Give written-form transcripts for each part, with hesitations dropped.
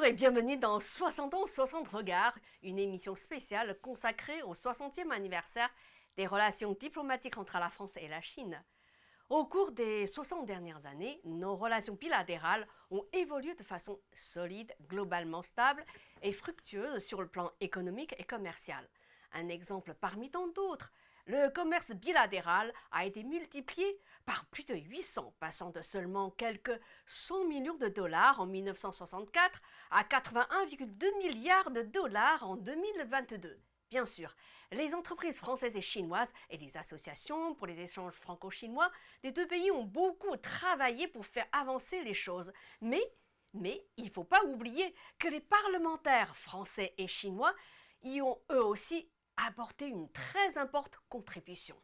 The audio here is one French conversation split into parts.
et bienvenue dans 60 ans, 60 regards, une émission spéciale consacrée au 60e anniversaire des relations diplomatiques entre la France et la Chine. Au cours des 60 dernières années, nos relations bilatérales ont évolué de façon solide, globalement stable et fructueuse sur le plan économique et commercial. Un exemple parmi tant d'autres, le commerce bilatéral a été multiplié par plus de 800, passant de seulement quelques 100 millions de dollars en 1964 à 81,2 milliards de dollars en 2022. Bien sûr, les entreprises françaises et chinoises et les associations pour les échanges franco-chinois des deux pays ont beaucoup travaillé pour faire avancer les choses. Mais il ne faut pas oublier que les parlementaires français et chinois y ont eux aussi apporté une très importante contribution.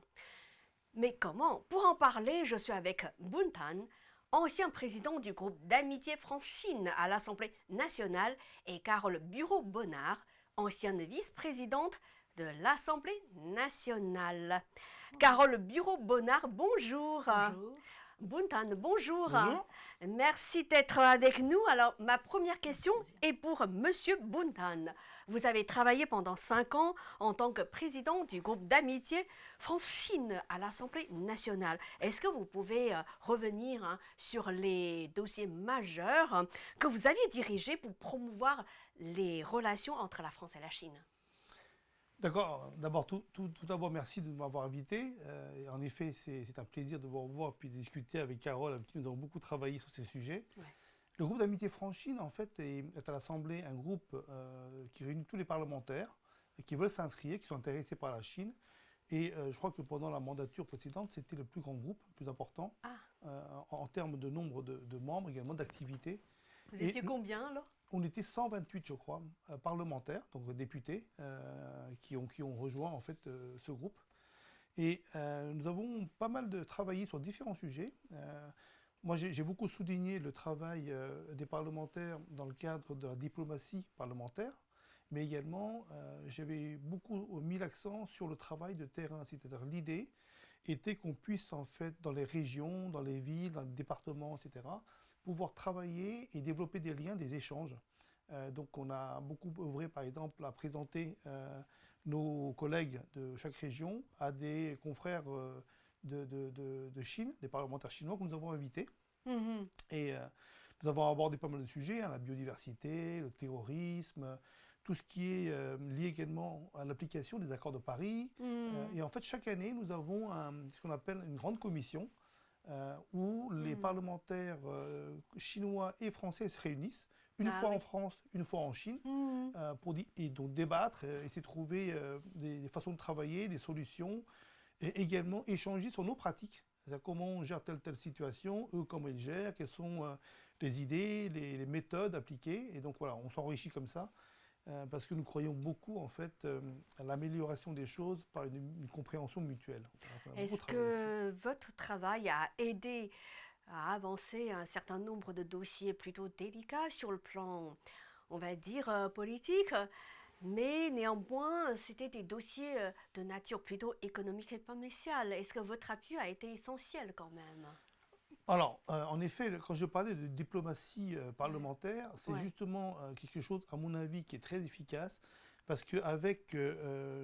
Mais comment? Pour en parler, je suis avec Bun Tan, ancien président du groupe d'amitié France-Chine à l'Assemblée nationale, et Carole Bureau-Bonnard, ancienne vice-présidente de l'Assemblée nationale. Carole Bureau-Bonnard, bonjour. Bonjour. Bun Tan, bonjour. Bonjour. Merci d'être avec nous. Alors, ma première question est pour Monsieur Bun Tan. Vous avez travaillé pendant 5 ans en tant que président du groupe d'amitié France-Chine à l'Assemblée nationale. Est-ce que vous pouvez revenir sur les dossiers majeurs que vous aviez dirigés pour promouvoir les relations entre la France et la Chine? D'accord. D'abord, tout d'abord, merci de m'avoir invité. Et en effet, c'est un plaisir de vous revoir et de discuter avec Carole. Nous avons beaucoup travaillé sur ces sujets. Ouais. Le groupe d'amitié France-Chine, en fait, est à l'Assemblée un groupe qui réunit tous les parlementaires qui veulent s'inscrire, qui sont intéressés par la Chine. Et je crois que pendant la mandature précédente, c'était le plus grand groupe, le plus important, en termes de nombre de membres, également d'activités. Vous étiez combien alors? On était 128, je crois, parlementaires, donc députés, qui ont rejoint en fait ce groupe. Et nous avons pas mal travaillé sur différents sujets. Moi, j'ai beaucoup souligné le travail des parlementaires dans le cadre de la diplomatie parlementaire, mais également, j'avais beaucoup mis l'accent sur le travail de terrain. C'est-à-dire l'idée était qu'on puisse, en fait, dans les régions, dans les villes, dans les départements, etc., pouvoir travailler et développer des liens, des échanges. Donc on a beaucoup œuvré, par exemple, à présenter nos collègues de chaque région à des confrères de Chine, des parlementaires chinois que nous avons invités. Mhm. Et nous avons abordé pas mal de sujets, la biodiversité, le terrorisme, tout ce qui est lié également à l'application des accords de Paris. Et en fait, chaque année, nous avons ce qu'on appelle une grande commission où les parlementaires chinois et français se réunissent, une fois en France, une fois en Chine, pour et donc débattre, essayer de trouver des façons de travailler, des solutions, et également échanger sur nos pratiques. C'est-à-dire comment on gère telle situation, eux comment ils gèrent, quelles sont les idées, les méthodes appliquées. Et donc voilà, on s'enrichit comme ça. Parce que nous croyons beaucoup en fait à l'amélioration des choses par une compréhension mutuelle. Est-ce que votre travail a aidé à avancer un certain nombre de dossiers plutôt délicats sur le plan, on va dire, politique, mais néanmoins, c'était des dossiers de nature plutôt économique et commerciale. Est-ce que votre appui a été essentiel quand même? Alors, en effet, quand je parlais de diplomatie parlementaire, c'est justement quelque chose, à mon avis, qui est très efficace, parce qu'avec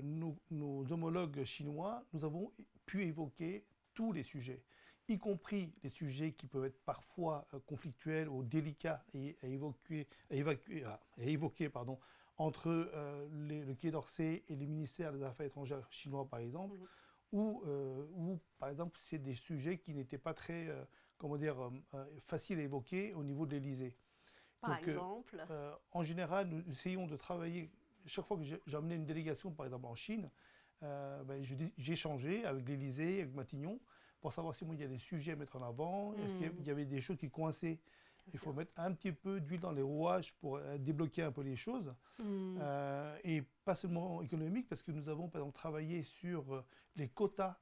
nos homologues chinois, nous avons pu évoquer tous les sujets, y compris les sujets qui peuvent être parfois conflictuels ou délicats à évoquer entre le Quai d'Orsay et le ministère des Affaires étrangères chinois, par exemple. Ou, par exemple, c'est des sujets qui n'étaient pas très, faciles à évoquer au niveau de l'Élysée. Par exemple? En général, nous essayons de travailler, chaque fois que j'amenais une délégation, par exemple en Chine, j'échangeais avec l'Élysée, avec Matignon, pour savoir si il y a des sujets à mettre en avant, est-ce qu'il y avait des choses qui coinçaient. Il faut mettre un petit peu d'huile dans les rouages pour débloquer un peu les choses. Et pas seulement économique, parce que nous avons par exemple travaillé sur les quotas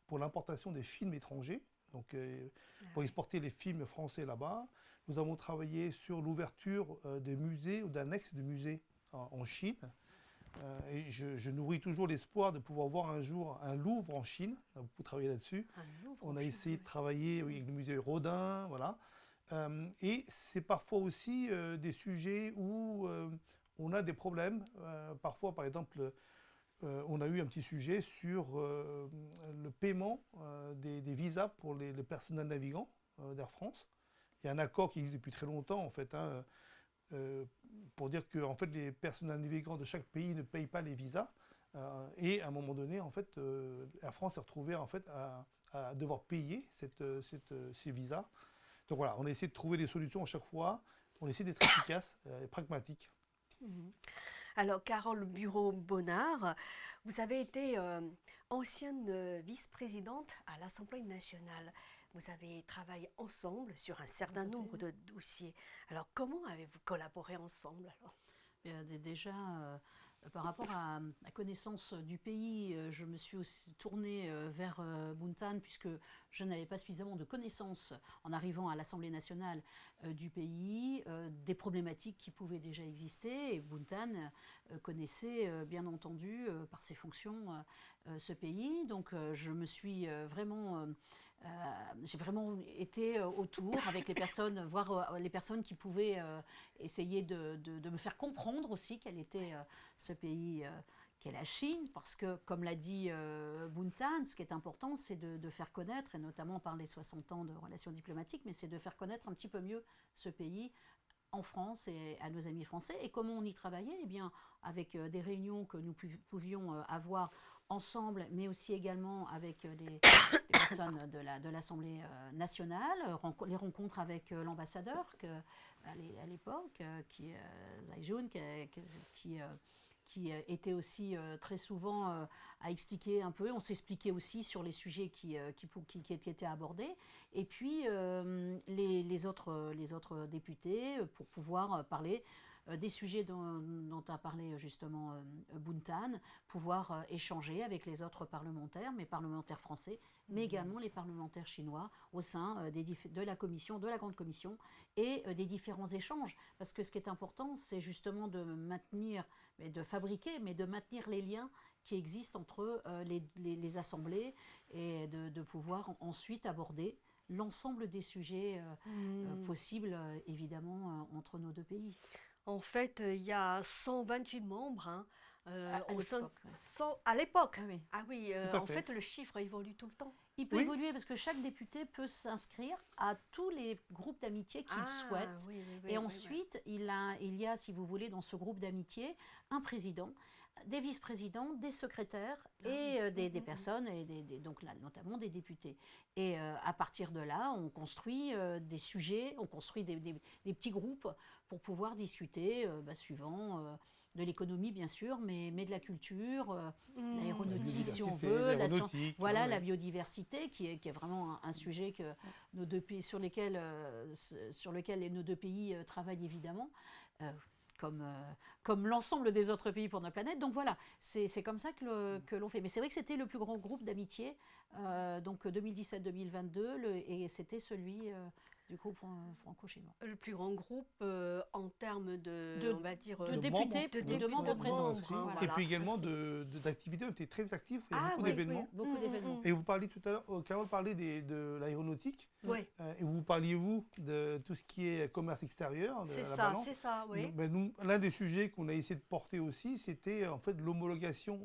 pour l'importation des films étrangers, donc pour exporter les films français là-bas. Nous avons travaillé sur l'ouverture des musées ou d'annexes de musées en Chine. Et je nourris toujours l'espoir de pouvoir voir un jour un Louvre en Chine. On a beaucoup travaillé là-dessus. On a essayé de travailler avec le musée Rodin, voilà. Et c'est parfois aussi des sujets où on a des problèmes. Parfois, par exemple, on a eu un petit sujet sur le paiement des visas pour les personnels navigants d'Air France. Il y a un accord qui existe depuis très longtemps, en fait, hein, pour dire que en fait, les personnels navigants de chaque pays ne payent pas les visas. Et à un moment donné, en fait, Air France s'est retrouvée en fait, à devoir payer ces visas. Donc voilà, on a essayé de trouver des solutions à chaque fois. On essaie d'être efficace et pragmatique. Mhm. Alors, Carole Bureau-Bonnard, vous avez été ancienne vice-présidente à l'Assemblée nationale. Vous avez travaillé ensemble sur un certain nombre de dossiers. Alors, comment avez-vous collaboré ensemble alors? Déjà, par rapport à la connaissance du pays, je me suis aussi tournée vers Buntan puisque je n'avais pas suffisamment de connaissances en arrivant à l'Assemblée nationale du pays, des problématiques qui pouvaient déjà exister. Et Buntan connaissait bien entendu par ses fonctions ce pays. Donc je me suis vraiment... j'ai vraiment été autour avec les personnes, voir les personnes qui pouvaient essayer de me faire comprendre aussi quel était ce pays qu'est la Chine, parce que, comme l'a dit Buntan, ce qui est important, c'est de faire connaître, et notamment par les 60 ans de relations diplomatiques, mais c'est de faire connaître un petit peu mieux ce pays en France et à nos amis français. Et comment on y travaillait? Eh bien, avec des réunions que nous pouvions avoir ensemble, mais aussi également avec des personnes de l'Assemblée nationale, les rencontres avec l'ambassadeur à l'époque, Zai Jun, qui était aussi très souvent à expliquer un peu. On s'expliquait aussi sur les sujets qui étaient abordés. Et puis les autres députés pour pouvoir parler des sujets dont a parlé justement Buntan, pouvoir échanger avec les autres parlementaires, mais parlementaires français, mais également les parlementaires chinois au sein de la commission, de la grande commission, et des différents échanges. Parce que ce qui est important, c'est justement de maintenir, de fabriquer, mais de maintenir les liens qui existent entre les assemblées et de pouvoir ensuite aborder l'ensemble des sujets possibles, évidemment, entre nos deux pays. En fait, il y a 128 membres hein, À au sein. l'époque, ouais. À l'époque. Ah oui. Ah oui, Tout à en fait. fait, le chiffre évolue tout le temps. Il peut Oui. évoluer parce que chaque député peut s'inscrire à tous les groupes d'amitié qu'il souhaite. Oui, oui, oui, Et oui, ensuite, il y a, si vous voulez, dans ce groupe d'amitié, un président, des vice-présidents, des secrétaires et des personnes, et donc là, notamment des députés. Et à partir de là, on construit des sujets, on construit des petits groupes pour pouvoir discuter suivant de l'économie, bien sûr, mais de la culture, l'aéronautique, si on veut, voilà, la biodiversité, qui est vraiment un sujet que nos deux pays, sur lequel nos deux pays travaillent évidemment. Comme l'ensemble des autres pays pour notre planète. Donc voilà, c'est comme ça que l'on fait. Mais c'est vrai que c'était le plus grand groupe d'amitié, donc 2017-2022, et c'était celui du groupe franco-chinois. Le plus grand groupe en termes De- on va dire, de députés, de membres présents. hein, Et voilà. puis également d'activités, on était très actifs, il y a beaucoup oui, d'événements. oui. Beaucoup d'événements. Et vous parliez tout à l'heure, Carole parlait de l'aéronautique, Oui, et vous parliez, vous, de tout ce qui est commerce extérieur, de la balance. c'est ça, oui. Ben, nous, l'un des sujets qu'on a essayé de porter aussi, c'était en fait l'homologation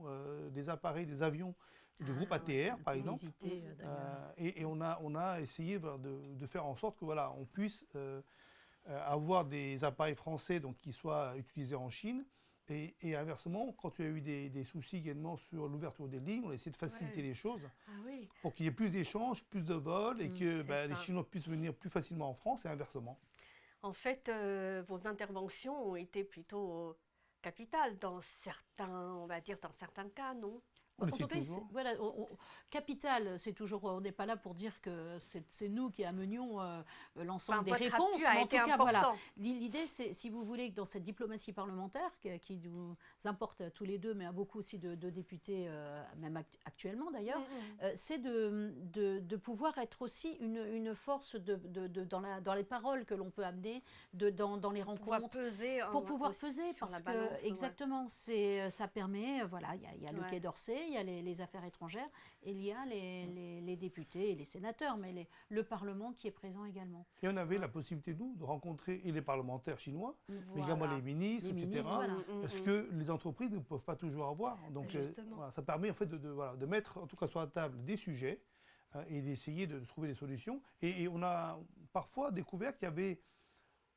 des appareils, des avions du groupe ATR, par exemple. Visiter, d'ailleurs. Et on a essayé de faire en sorte que voilà, on puisse avoir des appareils français donc, qui soient utilisés en Chine. Et inversement, quand il y a eu des soucis également sur l'ouverture des lignes, on a essayé de faciliter les choses Ah oui. pour qu'il y ait plus d'échanges, plus de vols et que c'est les ça. Chinois puissent venir plus facilement en France et inversement. En fait, vos interventions ont été plutôt capitales dans certains, on va dire, dans certains cas, non? On En essaie tout cas, toujours. voilà, capital, c'est toujours, on n'est pas là pour dire que c'est nous qui amenions l'ensemble des votre réponses. appui Mais a en été tout cas, voilà, important. l'idée, c'est, si vous voulez, que dans cette diplomatie parlementaire, qui nous importe tous les deux, mais à beaucoup aussi de députés, même actuellement d'ailleurs, c'est de pouvoir être aussi une force dans les paroles que l'on peut amener, dans les Pour pouvoir rencontres. peser, Pour pouvoir aussi peser, sur parce la que balance, ouais. exactement, ça permet, voilà, il y a le Ouais. Quai d'Orsay, il y a les affaires étrangères, et il y a les députés et les sénateurs, mais le Parlement qui est présent également. Et on avait la possibilité, nous, de rencontrer et les parlementaires chinois, mais Voilà. également les ministres, Les etc. ministres, voilà. Ce que les entreprises ne peuvent pas toujours avoir. Donc, Justement. voilà, ça permet en fait de mettre en tout cas sur la table des sujets et d'essayer de trouver des solutions. Et on a parfois découvert qu'il n'y avait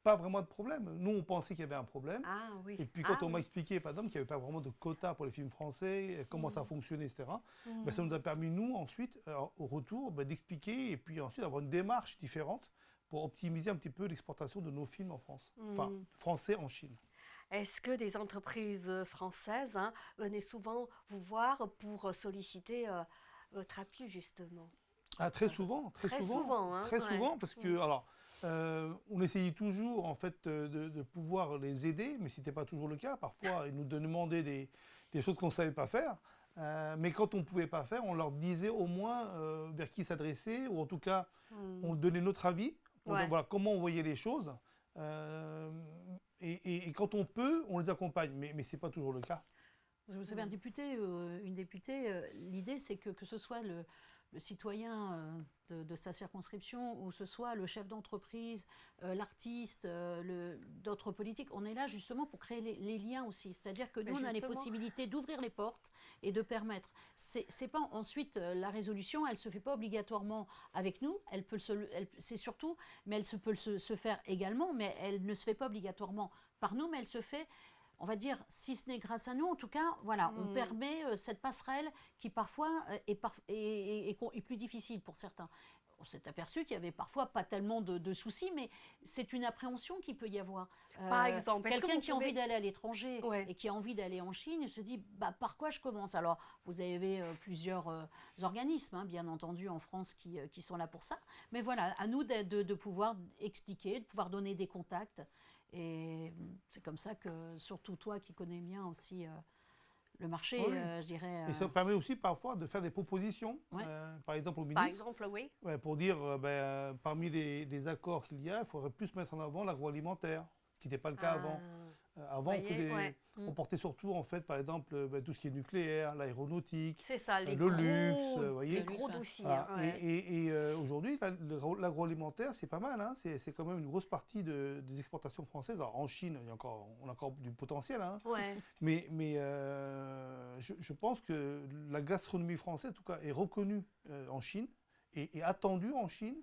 pas vraiment de problème. Nous, on pensait qu'il y avait un problème. Ah oui. Et puis quand Ah, on m'a oui. expliqué, par exemple, qu'il n'y avait pas vraiment de quota pour les films français, comment ça fonctionnait, etc., Mhm. ben, ça nous a permis, nous, ensuite, au retour, ben, d'expliquer et puis ensuite d'avoir une démarche différente pour optimiser un petit peu l'exportation de nos films en France. Enfin, français en Chine. Est-ce que des entreprises françaises venaient souvent vous voir pour solliciter votre appui, justement? Ah, très souvent, très Très souvent. souvent, hein, Très ouais. souvent, parce que, alors, on essayait toujours, en fait, de pouvoir les aider, mais ce n'était pas toujours le cas. Parfois, ils nous demandaient des choses qu'on ne savait pas faire. Mais quand on ne pouvait pas faire, on leur disait au moins vers qui s'adresser, ou en tout cas, on donnait notre avis pour dire, voilà, comment on voyait les choses. Et quand on peut, on les accompagne, mais ce n'est pas toujours le cas. Vous savez, un député, une députée, l'idée c'est que ce soit le citoyen de sa circonscription ou ce soit le chef d'entreprise, l'artiste, d'autres politiques, on est là justement pour créer les liens aussi. C'est-à-dire que nous, on a les possibilités d'ouvrir les portes et de permettre. C'est pas ensuite la résolution, elle se fait pas obligatoirement avec nous, c'est surtout, mais elle peut se faire également, mais elle ne se fait pas obligatoirement par nous, mais elle se fait, on va dire, si ce n'est grâce à nous, en tout cas, voilà, on permet cette passerelle qui parfois est plus difficile pour certains. On s'est aperçu qu'il y avait parfois pas tellement de soucis, mais c'est une appréhension qu'il peut y avoir. Par exemple, quelqu'un qui a envie d'aller à l'étranger Ouais. et qui a envie d'aller en Chine, il se dit bah, par quoi je commence? Alors, vous avez plusieurs organismes, bien entendu, en France qui sont là pour ça. Mais voilà, à nous de pouvoir expliquer, de pouvoir donner des contacts. Et c'est comme ça que, surtout toi qui connais bien aussi le marché, je dirais. Et ça permet aussi parfois de faire des propositions, par exemple au ministre. Par exemple, oui. Pour dire, parmi les accords qu'il y a, il faudrait plus mettre en avant l'agroalimentaire, ce qui n'était pas le cas avant. Avant, on portait surtout, en fait, par exemple, tout ce qui est nucléaire, l'aéronautique, c'est ça, le luxe, vous voyez. les gros dossiers. Voilà. Et aujourd'hui, l'agroalimentaire, c'est pas mal. Hein. C'est quand même une grosse partie des exportations françaises. Alors, en Chine, on a encore du potentiel. Hein. Mais je pense que la gastronomie française, en tout cas, est reconnue en Chine et attendue en Chine.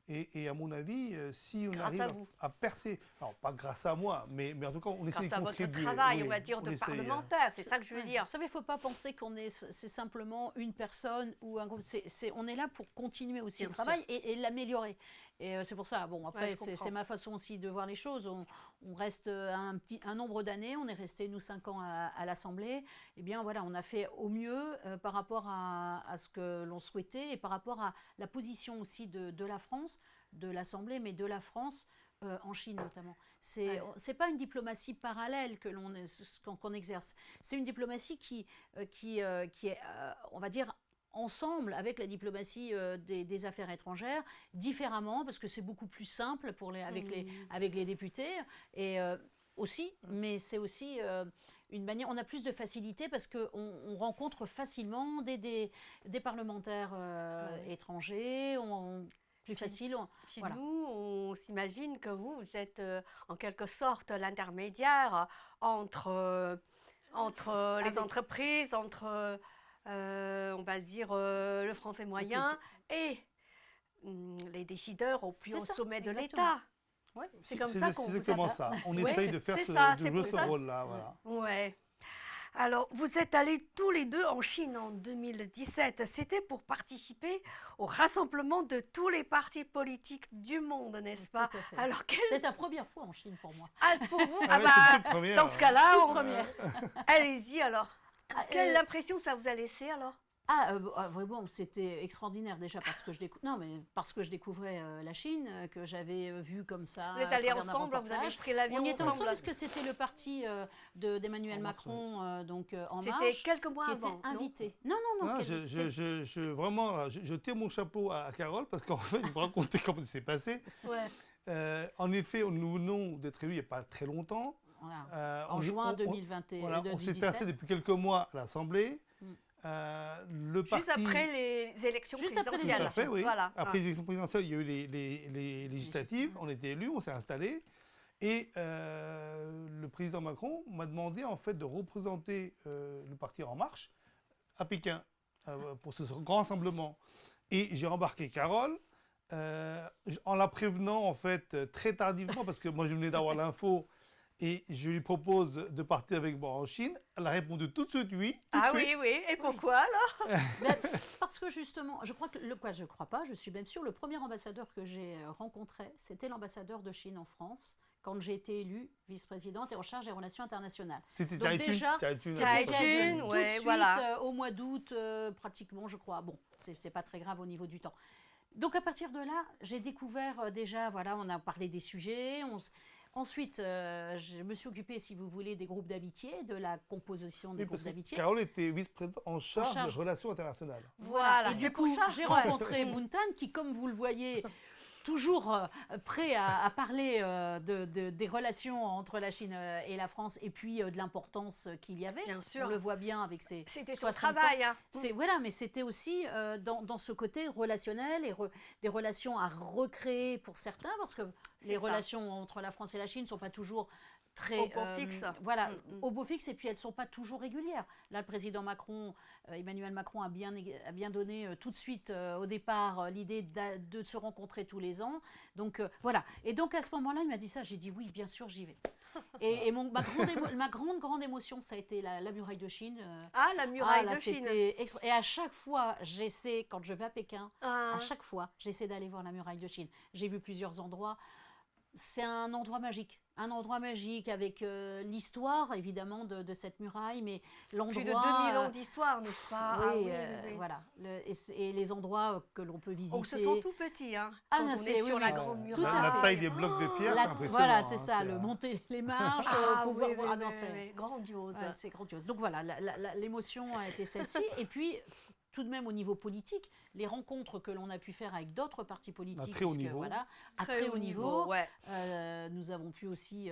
Et à mon avis, si on arrive à percer, alors pas grâce à moi, mais en tout cas, on essaie de contribuer. Grâce à votre travail, on va dire, de parlementaire, c'est ça que je veux dire. Vous savez, il ne faut pas penser c'est simplement une personne ou un groupe. On est là pour continuer aussi le travail et l'améliorer. Et c'est pour ça, bon, après, c'est ma façon aussi de voir les choses. On reste un nombre d'années, on est resté, nous, 5 ans à l'Assemblée. Eh bien, voilà, on a fait au mieux par rapport à ce que l'on souhaitait et par rapport à la position aussi de la France, de l'Assemblée, mais de la France en Chine notamment. C'est pas une diplomatie parallèle qu'on exerce. C'est une diplomatie qui est, on va dire, ensemble avec la diplomatie des affaires étrangères, différemment, parce que c'est beaucoup plus simple avec les députés, et aussi, mais c'est aussi une manière, on a plus de facilité parce qu'on rencontre facilement des parlementaires étrangers, plus facile. Chez nous, on s'imagine que vous êtes en quelque sorte l'intermédiaire entre les entreprises, entre... on va dire, le français moyen et les décideurs au plus haut sommet de l'État. Ouais. C'est comme ça qu'on... C'est exactement ça. On essaye de faire ce rôle-là. Voilà. Ouais. Alors, vous êtes allés tous les deux en Chine en 2017. C'était pour participer au rassemblement de tous les partis politiques du monde, n'est-ce pas? Alors, c'est la première fois en Chine pour moi. Ah, pour vous? Dans ce cas-là, allez-y alors. Quelle impression ça vous a laissé alors? Vraiment, c'était extraordinaire déjà parce que je découvrais la Chine, que j'avais vu comme ça. Vous êtes allés ensemble, vous avez pris l'avion ensemble? On y était ensemble parce que c'était le parti d'Emmanuel Macron, En Marche. C'était quelques mois avant. Qui était invité. Non. Vraiment, je tire mon chapeau à Carole parce qu'en fait, je vous raconter comment ça s'est passé. En effet, nous venons d'être élus il n'y a pas très longtemps. Voilà. En juin 2021. On s'est passé depuis quelques mois à l'Assemblée. le Juste parti... après les élections Juste après les présidentielles. Tout à fait, oui. Voilà. Après les élections présidentielles, il y a eu les législatives, on était élus, on s'est installés. Et le président Macron m'a demandé en fait de représenter le parti En Marche à Pékin pour ce grand rassemblement. Et j'ai embarqué Carole en la prévenant en fait très tardivement parce que moi je venais d'avoir l'info et je lui propose de partir avec moi en Chine. Elle a répondu tout de suite oui. Tout de Ah suite. oui, oui. Et pourquoi alors? Ben, parce que justement, je crois que, je crois pas, je suis même sûre, le premier ambassadeur que j'ai rencontré, c'était l'ambassadeur de Chine en France, quand j'ai été élue vice-présidente et en charge des relations internationales. C'était Donc déjà, Chai Chun, Chai C'était Chun, tout ouais, de suite, voilà. au mois d'août, pratiquement, je crois. Bon, c'est pas très grave au niveau du temps. Donc à partir de là, j'ai découvert déjà, voilà, on a parlé des sujets. Ensuite, je me suis occupée, si vous voulez, des groupes d'amitié, de la composition des Oui, groupes parce que d'amitié. Carole était vice-présidente en charge charge. des relations internationales. Voilà, Et c'est du pour coup, ça. j'ai Ouais. rencontré Buntan qui, comme vous le voyez, toujours prêt à parler des relations entre la Chine et la France et puis de l'importance qu'il y avait. Bien sûr. On le voit bien avec ses C'était son 60 ans. travail. Hein. Voilà, mais c'était aussi dans ce côté relationnel et des relations à recréer pour certains, parce que les C'est ça. relations entre la France et la Chine ne sont pas toujours très Au beau fixe. voilà, Mm. au beau fixe, et puis elles ne sont pas toujours régulières. Là, le président Macron, Emmanuel Macron a bien donné tout de suite au départ l'idée de se rencontrer tous les ans. Donc voilà. Et donc à ce moment-là, il m'a dit ça, j'ai dit oui, bien sûr, j'y vais. Et ma grande émotion, ça a été la muraille de Chine. Ah, la muraille là, de Chine. Et à chaque fois, j'essaie, quand je vais à Pékin, Ah, à chaque fois, j'essaie d'aller voir la muraille de Chine. J'ai vu plusieurs endroits. C'est un endroit magique avec l'histoire évidemment de cette muraille, mais l'endroit. plus de 2000 ans d'histoire, n'est-ce pas? Oui, Ah, oui, oui, oui. voilà. Et les endroits que l'on peut visiter. On se sent tout petit hein, Ah, quand non, on c'est- est oui, sur oui. la grande Tout muraille. à La fait. taille des blocs de pierre, c'est impressionnant. Voilà, c'est hein, ça, le monter les marches, Ah, pouvoir oui, voir. oui, Ah, non, oui, c'est- oui, grandiose. Ouais, c'est grandiose. Donc voilà, l'émotion a été celle-ci. Et puis, tout de même au niveau politique, les rencontres que l'on a pu faire avec d'autres partis politiques, très haut puisque, niveau. voilà, à très haut niveau, ouais. nous avons pu aussi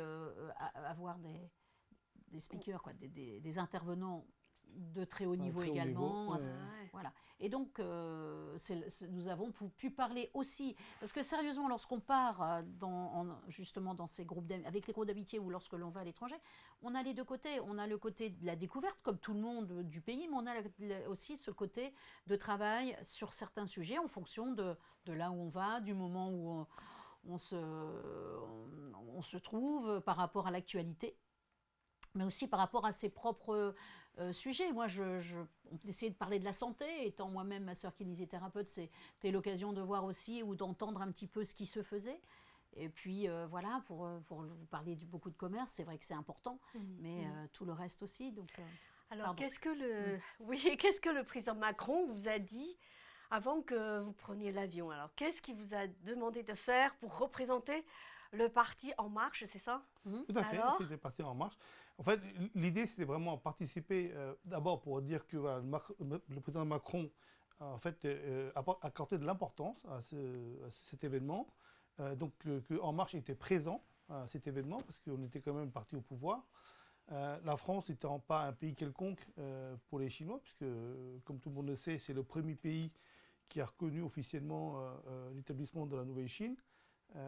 avoir des speakers, quoi, des intervenants de très haut niveau très haut également. niveau, ouais. Ouais. Voilà. Et donc, nous avons pu parler aussi, parce que sérieusement, lorsqu'on part justement dans ces groupes avec les groupes d'amitié ou lorsque l'on va à l'étranger, on a les deux côtés. On a le côté de la découverte, comme tout le monde du pays, mais on a aussi ce côté de travail sur certains sujets en fonction de là où on va, du moment où on se trouve par rapport à l'actualité, mais aussi par rapport à ses propres sujets. Moi, on essayait de parler de la santé, étant moi-même ma sœur kinésithérapeute, c'était l'occasion de voir aussi ou d'entendre un petit peu ce qui se faisait. Et puis voilà, pour vous parler beaucoup de commerce, c'est vrai que c'est important, mais tout le reste aussi. Donc, Alors, pardon. qu'est-ce que le président Macron vous a dit avant que vous preniez l'avion? Alors, qu'est-ce qu'il vous a demandé de faire pour représenter le parti En Marche, c'est ça? Tout à fait, Alors c'était parti En Marche. En fait, l'idée, c'était vraiment participer, d'abord pour dire que voilà, le président Macron en fait, a accordé de l'importance à cet événement, donc que En Marche était présent à cet événement, parce qu'on était quand même parti au pouvoir. La France n'étant pas un pays quelconque pour les Chinois, puisque, comme tout le monde le sait, c'est le premier pays qui a reconnu officiellement l'établissement de la Nouvelle Chine.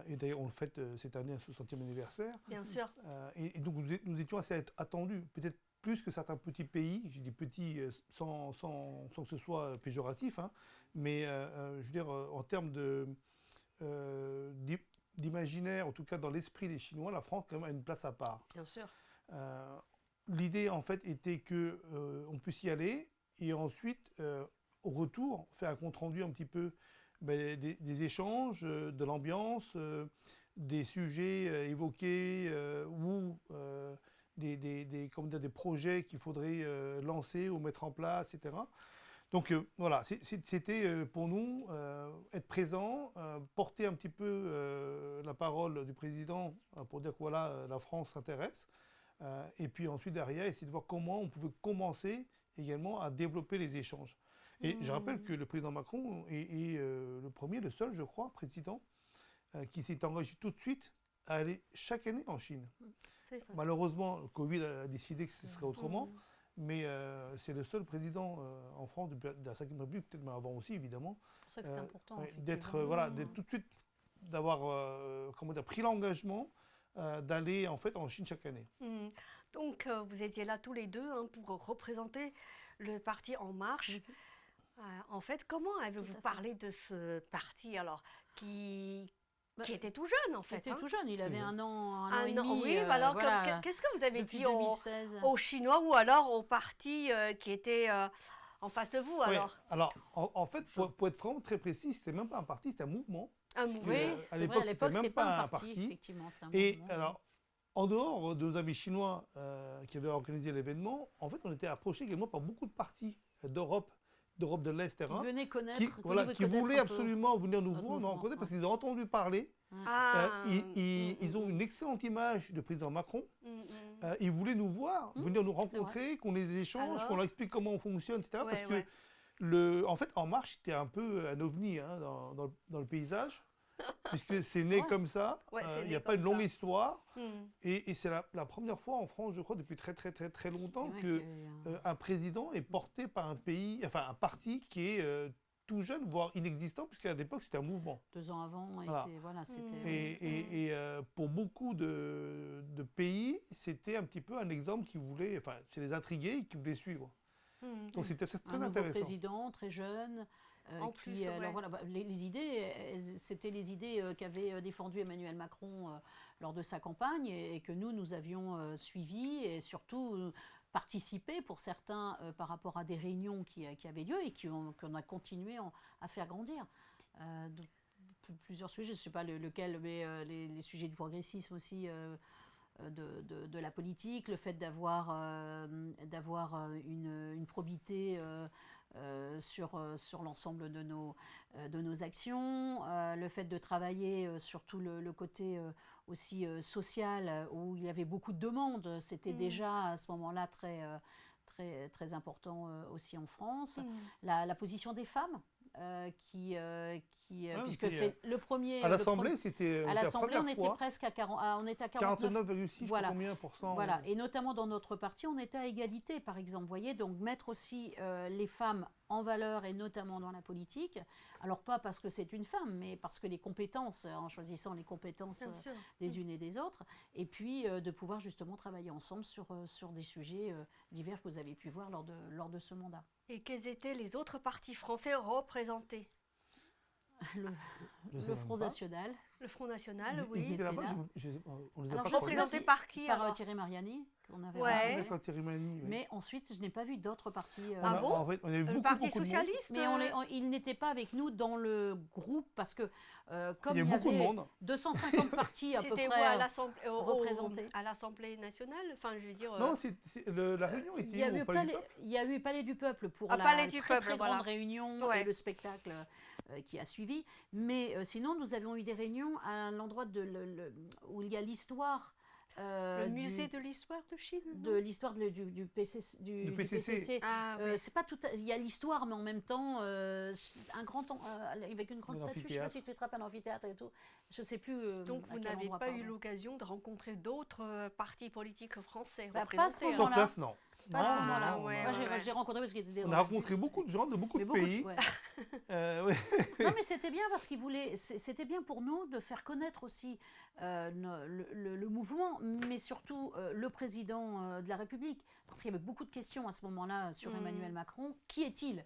Et d'ailleurs, on le fête cette année, un 60e anniversaire. Bien sûr. Et donc, nous étions assez attendus, peut-être plus que certains petits pays, je dis petits sans que ce soit péjoratif, hein, mais je veux dire, en termes d'imaginaire, en tout cas dans l'esprit des Chinois, la France quand même a une place à part. Bien sûr. L'idée, en fait, était qu'on puisse y aller et ensuite, au retour, faire un compte-rendu un petit peu des échanges, de l'ambiance, des sujets évoqués ou des projets qu'il faudrait lancer ou mettre en place, etc. Donc voilà, c'était pour nous être présent, porter un petit peu la parole du président pour dire que voilà, la France s'intéresse. Et puis ensuite derrière, essayer de voir comment on pouvait commencer également à développer les échanges. Et je rappelle que le président Macron est le premier, le seul, je crois, président qui s'est engagé tout de suite à aller chaque année en Chine. C'est vrai. Malheureusement, le Covid a décidé que ce serait autrement, mais c'est le seul président en France de la Ve République, peut-être même avant aussi évidemment, C'est pour ça que c'est important. d'être effectivement. tout de suite d'avoir pris l'engagement d'aller en fait en Chine chaque année. Donc, vous étiez là tous les deux hein, pour représenter le parti En Marche. En fait, comment avez-vous fait. parlé de ce parti alors qui Bah, était tout jeune en Il fait était hein. tout jeune, il avait un an et Un an, demi. oui, bah alors voilà, qu'est-ce que vous avez depuis dit 2016. aux Chinois ou alors au parti qui était en face de vous Ouais, alors? alors en fait, pour être vraiment très précis, c'était même pas un parti, c'était un mouvement. Un mouvement. Oui, à c'est vrai, à l'époque, c'était c'était même pas un un parti, parti. effectivement, c'était un Et mouvement. alors, en dehors de nos amis chinois qui avaient organisé l'événement, en fait, on était approché également par beaucoup de partis d'Europe de l'Est, Qui venait connaître, qui voulaient absolument venir nous voir, nous rencontrer, parce qu'ils ont entendu parler. Ils ont une excellente image du président Macron. Ils voulaient nous voir, venir nous rencontrer, qu'on ait des échanges, Alors qu'on leur explique comment on fonctionne, etc. Ouais, parce que, en fait, En Marche, c'était un peu un ovni hein, dans le paysage. Puisque c'est né comme ça, il n'y a pas une longue histoire, et c'est la première fois en France, je crois, depuis très très très très longtemps, qu'un président est porté par un pays, enfin un parti qui est tout jeune, voire inexistant, puisqu'à l'époque c'était un mouvement. 2 ans avant, Et pour beaucoup de pays, c'était un petit peu un exemple qui voulait, enfin c'est les intrigués qui voulaient suivre. Donc c'était très un nouveau intéressant. président, très jeune. En plus, alors voilà, les idées, c'était les idées qu'avait défendues Emmanuel Macron lors de sa campagne et que nous avions suivies et surtout participé pour certains par rapport à des réunions qui avaient lieu et qu'on a continué à faire grandir. Plusieurs sujets, je ne sais pas lequel, mais les sujets du progressisme aussi. De la politique, le fait d'avoir une probité sur l'ensemble de nos actions, le fait de travailler sur tout le côté aussi social où il y avait beaucoup de demandes. C'était déjà à ce moment-là très important aussi en France. La position des femmes. Puisque c'est le premier. À l'Assemblée, c'était à l'Assemblée, on était presque à 49,6 voilà. combien pour cent. Voilà, et notamment dans notre parti, on était à égalité, par exemple. Vous voyez, donc mettre aussi les femmes en valeur et notamment dans la politique. Alors pas parce que c'est une femme, mais parce que les compétences, en choisissant les compétences des unes et des autres, et puis de pouvoir justement travailler ensemble sur des sujets divers que vous avez pu voir lors de ce mandat. Et quels étaient les autres partis français représentés? Le Front National. Le Front National, oui. Ils étaient là-bas, on les a pas représentés par qui Par Thierry Mariani, qu'on avait Thierry. Mais ensuite, je n'ai pas vu d'autres partis. Ah bon? En fait, on a eu le Parti Socialiste? Mais ils n'étaient pas avec nous dans le groupe parce que comme il y a beaucoup de monde. 250 partis à peu près représentés. À l'Assemblée nationale, enfin je veux dire. Non, la réunion était au Palais du Peuple. Il y a eu Palais du Peuple pour la très grande réunion et le spectacle qui a suivi. Mais sinon, nous avions eu des réunions à l'endroit où il y a l'histoire. Le musée de l'histoire de Chine. De l'histoire du PCC. Du PCC. Oui. C'est pas tout. Il y a l'histoire, mais en même temps, avec une grande statue. Je ne sais pas si tu te rappelles, un amphithéâtre et tout. Je ne sais plus. Donc vous n'avez pas eu l'occasion de rencontrer d'autres partis politiques français représentés. Pas à ce moment-là. Non. Pas à ce moment-là. Ouais, Moi, j'ai rencontré parce qu'il y a des. On a rencontré beaucoup de gens de beaucoup de pays. Non, mais c'était bien parce qu'ils voulaient. C'était bien pour nous de faire connaître aussi le mouvement, mais surtout le président de la République, parce qu'il y avait beaucoup de questions à ce moment-là sur Emmanuel Macron. Qui est-il?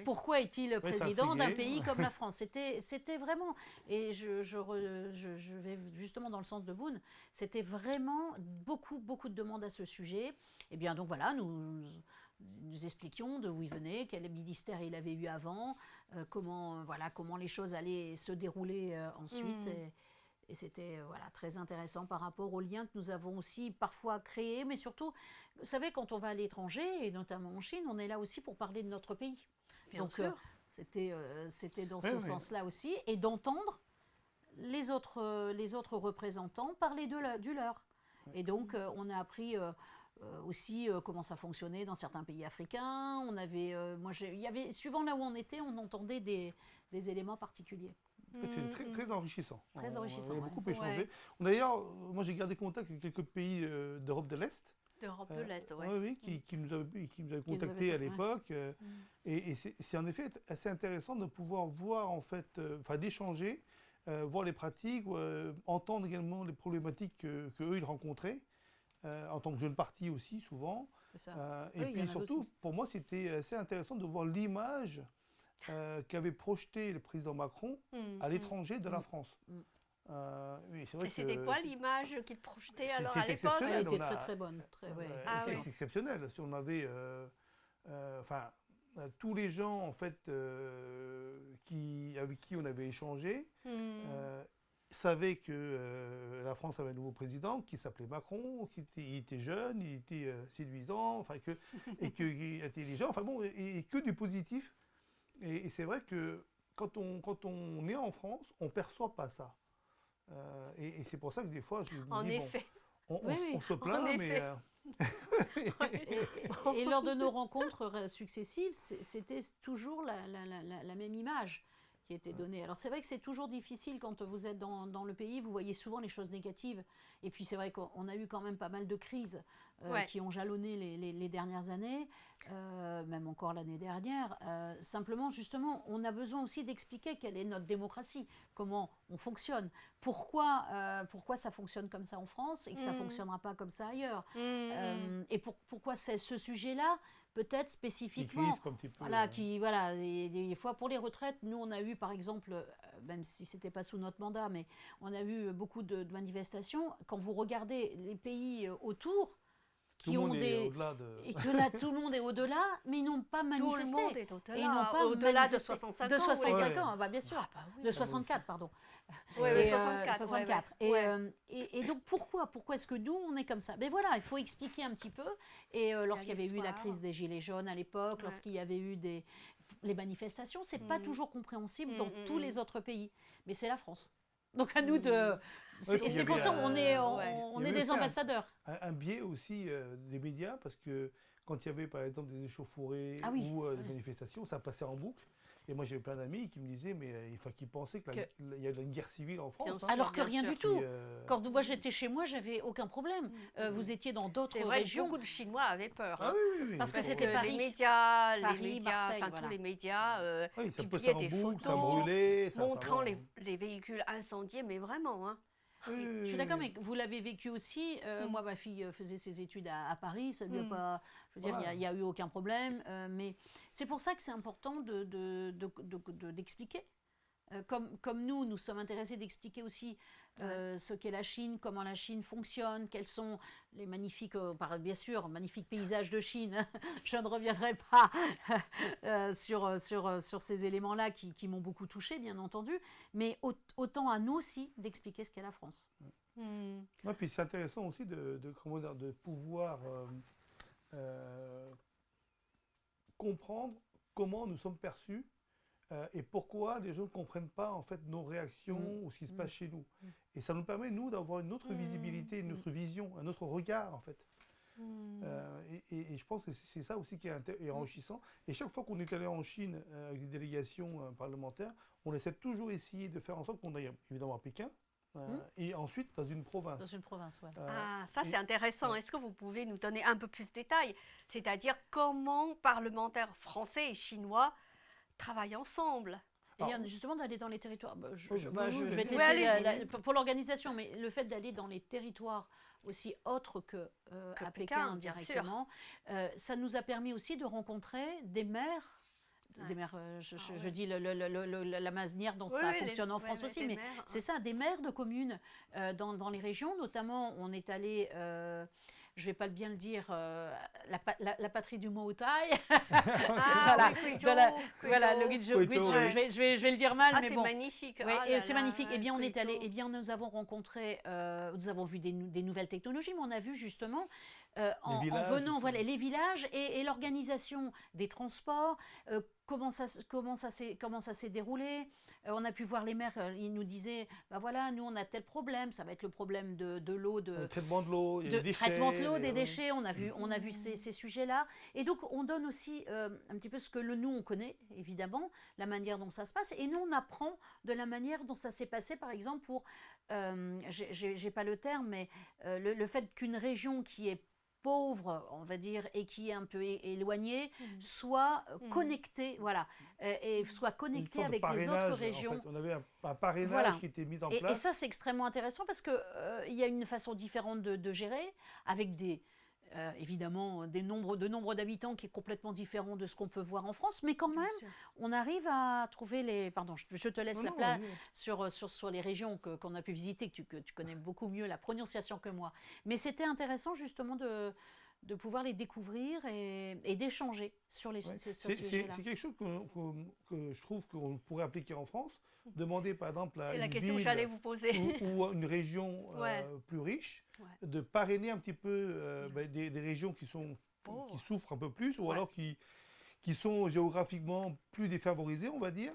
Pourquoi est-il président d'un pays comme la France? C'était vraiment, et je vais justement dans le sens de Boun, c'était vraiment beaucoup de demandes à ce sujet. Et bien donc voilà, nous expliquions d'où il venait, quel ministère il avait eu avant, comment les choses allaient se dérouler ensuite. Et c'était très intéressant par rapport aux liens que nous avons aussi parfois créés, mais surtout, vous savez, quand on va à l'étranger, et notamment en Chine, on est là aussi pour parler de notre pays. Bien sûr. C'était dans ce sens-là aussi, et d'entendre les autres représentants parler du leur. Et donc, on a appris aussi comment ça fonctionnait dans certains pays africains. On avait, suivant là où on était, on entendait des éléments particuliers. C'est très enrichissant. Très enrichissant. On a beaucoup échangé. D'ailleurs, moi j'ai gardé contact avec quelques pays d'Europe de l'Est. D'Europe de l'Est, ouais. Oui, qui nous a contactés avaient à ouais. l'époque. Et c'est en effet assez intéressant de pouvoir voir, en fait, enfin d'échanger, voir les pratiques, entendre également les problématiques qu'eux, ils rencontraient, en tant que jeune parti aussi, souvent. C'est ça. Et Oui, il y puis en avait surtout, aussi. pour moi, c'était assez intéressant de voir l'image qu'avait projeté le président Macron à l'étranger de la Mm. France. Mm. Oui, c'est vrai Et c'était que quoi l'image qu'il projetait c'est alors c'est à l'époque? Ah, elle exceptionnel. était On très a, très bonne. Très, ouais, Ah c'est oui. excellent. exceptionnel. Si on avait, enfin, tous les gens en fait avec qui on avait échangé savaient que la France avait un nouveau président qui s'appelait Macron, il était jeune, il était séduisant, enfin et qu'il était intelligent, enfin bon, et que du positif. Et c'est vrai que quand on est en France, on perçoit pas ça. Et c'est pour ça que des fois, je me En dis, bon, effet. Oui, oui. on se En plaint, mais... effet. Ouais. Et lors de nos rencontres successives, c'était toujours la même image qui était donnée. Alors c'est vrai que c'est toujours difficile quand vous êtes dans le pays, vous voyez souvent les choses négatives. Et puis c'est vrai qu'on a eu quand même pas mal de crises Ouais. qui ont jalonné les dernières années, même encore l'année dernière. Simplement, justement, on a besoin aussi d'expliquer quelle est notre démocratie, comment on fonctionne, pourquoi ça fonctionne comme ça en France et que ça ne fonctionnera pas comme ça ailleurs. Et pourquoi c'est ce sujet-là, peut-être Qui spécifiquement, crispe un petit peu. voilà, et des fois pour les retraites, nous on a eu par exemple, même si c'était pas sous notre mandat, mais on a eu beaucoup de manifestations. Quand vous regardez les pays autour, Tout qui le ont monde est des au-delà de... et que là tout le monde est au-delà, mais ils n'ont pas Tout le manifesté. monde est Et ils n'ont au-delà. pas Au-delà de manifesté. 65 De ans. 65 ouais. ans, bah, bien sûr. Ah bah oui. De 64, pardon. Oui, Et, 64. 64. Ouais, ouais. Et donc pourquoi est-ce que nous on est comme ça? Mais voilà, il faut expliquer un petit peu. Et lorsqu'il y avait eu la l'histoire. crise des Gilets jaunes à l'époque, Ouais. lorsqu'il y avait eu les manifestations, c'est pas toujours compréhensible dans tous les autres pays. Mais c'est la France. Donc à nous de... Ouais, puis il y c'est pour avait ça qu'on est, ouais. on Il y est avait des aussi ambassadeurs. un biais aussi des médias, parce que quand il y avait par exemple des échauffourées Ah oui, ou des ouais. manifestations, ça passait en boucle. Et moi j'avais plein d'amis qui me disaient, mais qui pensaient qu'il y a une guerre civile en France. Bien hein, sûr. Alors que bien rien sûr. du tout. qui, Quand moi j'étais chez moi, j'avais aucun problème. Vous étiez dans d'autres C'est vrai que régions. beaucoup de Chinois avaient peur. Ah hein. oui, oui, oui. Parce que Parce c'était que Paris. les Paris, médias, Marseille, enfin voilà. tous les médias Oui, ça publiaient passait en des boucle, ça photos brûlait. montrant enfin, bon. les véhicules incendiés, mais vraiment. Hein. Oui, Je suis d'accord, mais vous l'avez vécu aussi. Moi, ma fille faisait ses études à Paris. Ça lui a pas. Je veux dire, Voilà. il n'y a eu aucun problème. Mais c'est pour ça que c'est important d'expliquer. Comme nous sommes intéressés d'expliquer aussi ce qu'est la Chine, comment la Chine fonctionne, quels sont les magnifiques, bien sûr, magnifiques paysages de Chine. Je ne reviendrai pas sur ces éléments-là qui m'ont beaucoup touchée, bien entendu, mais autant à nous aussi d'expliquer ce qu'est la France. Ouais, puis c'est intéressant aussi comment dire, de pouvoir comprendre comment nous sommes perçus et pourquoi les gens ne comprennent pas en fait nos réactions ou ce qui se passe chez nous. Et ça nous permet, nous, d'avoir une autre visibilité, une autre vision, un autre regard en fait. Et je pense que c'est ça aussi qui est enrichissant. Et chaque fois qu'on est allé en Chine avec des délégations parlementaires, on essaie toujours essayer de faire en sorte qu'on aille évidemment à Pékin et ensuite dans une province. Dans une province, ouais. Ah, ça c'est intéressant. Est-ce que vous pouvez nous donner un peu plus de détails? C'est-à-dire comment parlementaires français et chinois travaillent ensemble? Eh bien, justement, d'aller dans les territoires. Je vais te oui, laisser oui, allez-y. pour l'organisation, mais le fait d'aller dans les territoires aussi autres à Pékin bien sûr. directement, ça nous a permis aussi de rencontrer des maires. Des maires, je dis la manière dont ça fonctionne en France aussi, mais c'est ça, des maires de communes dans les régions. Notamment, on est allé, je ne vais pas bien le dire, la patrie du Muay Thai. Ah, voilà, voilà, le Guizhou, je vais le dire mal, ah, mais c'est bon. magnifique. Ouais, Ah et là c'est là, magnifique. Eh bien, on est allé, Guizhou. eh bien, nous avons rencontré, nous avons vu des nouvelles technologies, mais on a vu justement en venant, voilà, les villages et l'organisation des transports, comment ça s'est déroulé. On a pu voir les maires, ils nous disaient, bah voilà, nous on a tel problème, ça va être le problème de l'eau, Le traitement de l'eau, il y a des déchets. Traitement de l'eau, des déchets, on a vu ces sujets-là. Et donc on donne aussi un petit peu ce que nous on connaît, évidemment, la manière dont ça se passe. Et nous on apprend de la manière dont ça s'est passé, par exemple, pour, j'ai pas le terme, mais le fait qu'une région qui est pauvre, on va dire, et qui est un peu éloigné, soit connecté, voilà, et soit Une connecté sorte de avec les autres parrainage, régions. en fait. On avait un parrainage Voilà. qui était mis en Et place. ça, c'est extrêmement intéressant parce qu'il y a une façon différente de gérer, avec évidemment de nombre d'habitants qui est complètement différent de ce qu'on peut voir en France, mais quand Bien même, sûr. on arrive à trouver les... Pardon, je te laisse Non, la non, place vas-y. sur les régions qu'on a pu visiter, que tu connais beaucoup mieux la prononciation que moi. Mais c'était intéressant justement de pouvoir les découvrir et d'échanger sur Ouais. ces C'est sujets-là. quelque chose que je trouve qu'on pourrait appliquer en France. Demander par exemple à C'est la une question que j'allais ville vous poser. ou à une région Ouais. plus riche Ouais. de parrainer un petit peu des régions qui Pauvre. souffrent un peu plus ou Ouais. alors qui sont géographiquement plus défavorisées, on va dire.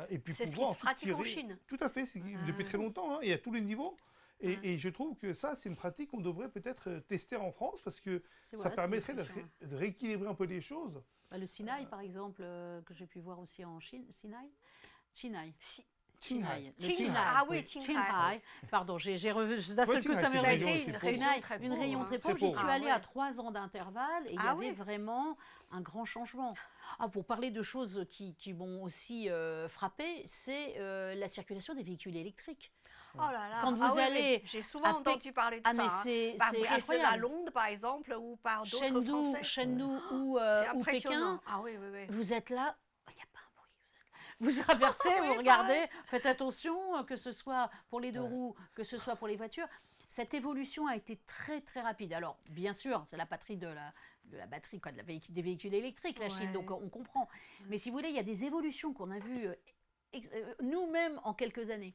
Et puis C'est ce qui pouvoir se pratique en tirer- Chine. Tout à fait, depuis très longtemps, hein, et à tous les niveaux. Et je trouve que ça, c'est une pratique qu'on devrait peut-être tester en France parce que ça Voilà, c'est permettrait une solution. de rééquilibrer un peu les choses. Le Sinaï, par exemple, que j'ai pu voir aussi en Chine. Sinaï. Qinghai. Le Qinghai. Qinghai. Ah oui, Qinghai. Pardon, j'ai revu. D'un seul coup, Qinghai, ça m'est c'est Ça a une revenu. été une région Qinghai, très une pauvre. région hein. très Très pauvre. J'y pauvre. suis Ah allée ouais. à 3 ans d'intervalle et il y Ah avait oui. vraiment un grand changement. Pour parler de choses qui m'ont aussi frappé, c'est la circulation des véhicules électriques. Oh là là. Quand vous Ah oui, oui. allez J'ai souvent à entendu parler de Ah, ça. mais hein. c'est Par Bruxelles à incroyable. Londres, par exemple, ou par d'autres Français. Chengdu C'est ou impressionnant. Pékin, Ah oui, oui, oui. vous êtes là, il n'y a pas un bruit. Vous traversez, Oui, vous regardez, faites attention, que ce soit pour les deux Ouais. roues, que ce soit pour les voitures. Cette évolution a été très très rapide. Alors, bien sûr, c'est la patrie de la batterie, quoi, des véhicules électriques, la Chine, Ouais. donc on comprend. Mais si vous voulez, il y a des évolutions qu'on a vues nous-mêmes en quelques années.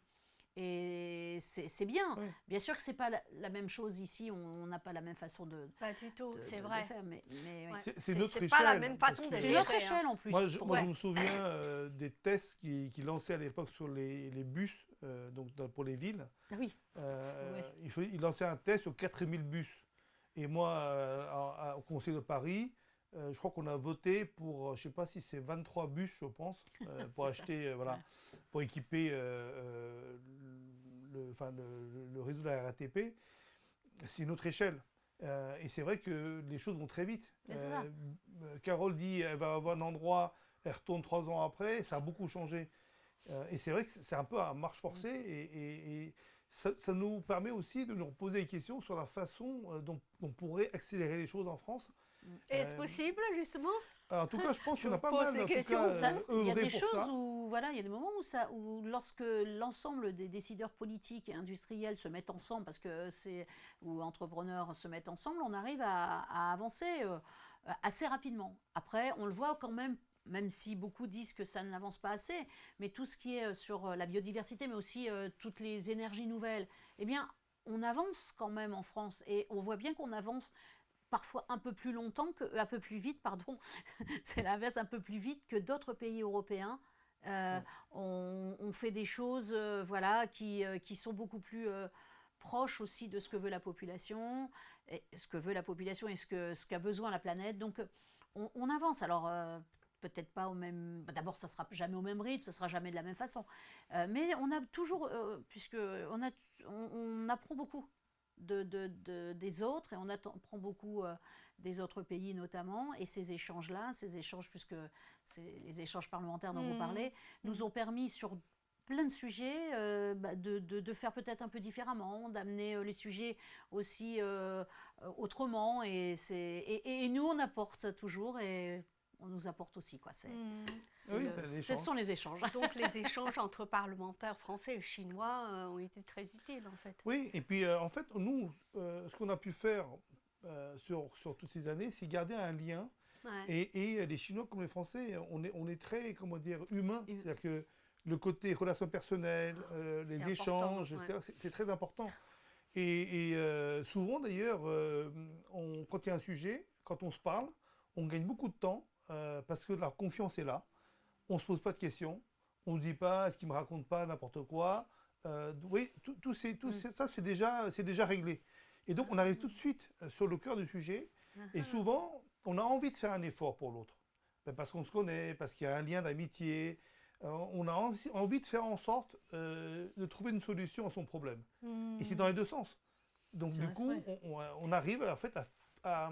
Et c'est bien. Oui. Bien sûr que ce n'est pas la même chose ici, on n'a pas la même façon de Pas du tout, c'est de vrai. faire, mais oui. Ouais. C'est une autre pas la échelle, même parce façon que- de C'est une autre gérer, hein. échelle en plus. Moi, je Ouais. me souviens des tests qui lançaient à l'époque sur les bus, pour les villes. Ah oui. Il lançait un test sur 4000 bus. Et moi, au Conseil de Paris, je crois qu'on a voté pour, je ne sais pas si c'est 23 bus, je pense, pour C'est ça. acheter, Ouais. pour équiper le réseau de la RATP. C'est une autre échelle. Et c'est vrai que les choses vont très vite. Mais c'est ça. Carole dit elle va avoir un endroit, elle retourne 3 ans après, ça a beaucoup changé. Et c'est vrai que c'est un peu à marche forcée et ça nous permet aussi de nous poser des questions sur la façon dont on pourrait accélérer les choses en France. Est-ce possible, justement? En tout cas, je pense Je qu'on a vous pas pose mal des en tout questions. cas, Il y a œuvré des pour choses ça. où, voilà, il y a des moments où lorsque l'ensemble des décideurs politiques et industriels se mettent ensemble, ou entrepreneurs se mettent ensemble, on arrive à avancer assez rapidement. Après, on le voit quand même si beaucoup disent que ça n'avance pas assez, mais tout ce qui est sur la biodiversité, mais aussi toutes les énergies nouvelles, eh bien, on avance quand même en France et on voit bien qu'on avance parfois un peu plus vite, pardon, c'est l'inverse, un peu plus vite que d'autres pays européens. On fait des choses qui sont beaucoup plus proches aussi de ce que veut la population, et ce qu'a besoin la planète. Donc on avance. Alors peut-être pas d'abord, ça sera jamais au même rythme, ça sera jamais de la même façon. Mais on a toujours, on apprend beaucoup des autres et on apprend beaucoup des autres pays notamment. Et ces échanges-là, puisque c'est les échanges parlementaires dont vous parlez, nous ont permis sur plein de sujets de faire peut-être un peu différemment, d'amener les sujets aussi autrement. Et nous, on apporte toujours et on nous apporte aussi, quoi. Ce sont les échanges. Donc les échanges entre parlementaires français et chinois ont été très utiles en fait. Oui, et puis en fait, nous, ce qu'on a pu faire sur toutes ces années, c'est garder un lien. Ouais. Et les Chinois comme les Français, on est très, comment dire, humains. C'est-à-dire que le côté relations personnelles, les échanges, important, c'est très important. Et souvent d'ailleurs, quand il y a un sujet, quand on se parle, on gagne beaucoup de temps parce que la confiance est là. On ne se pose pas de questions. On ne se dit pas, est-ce qu'il ne me raconte pas n'importe quoi. Oui, ça c'est déjà réglé. Et donc on arrive tout de suite sur le cœur du sujet. Et souvent, on a envie de faire un effort pour l'autre. Parce qu'on se connaît, parce qu'il y a un lien d'amitié. On a envie de faire en sorte de trouver une solution à son problème. Et c'est dans les deux sens. Donc du coup, on arrive en fait à à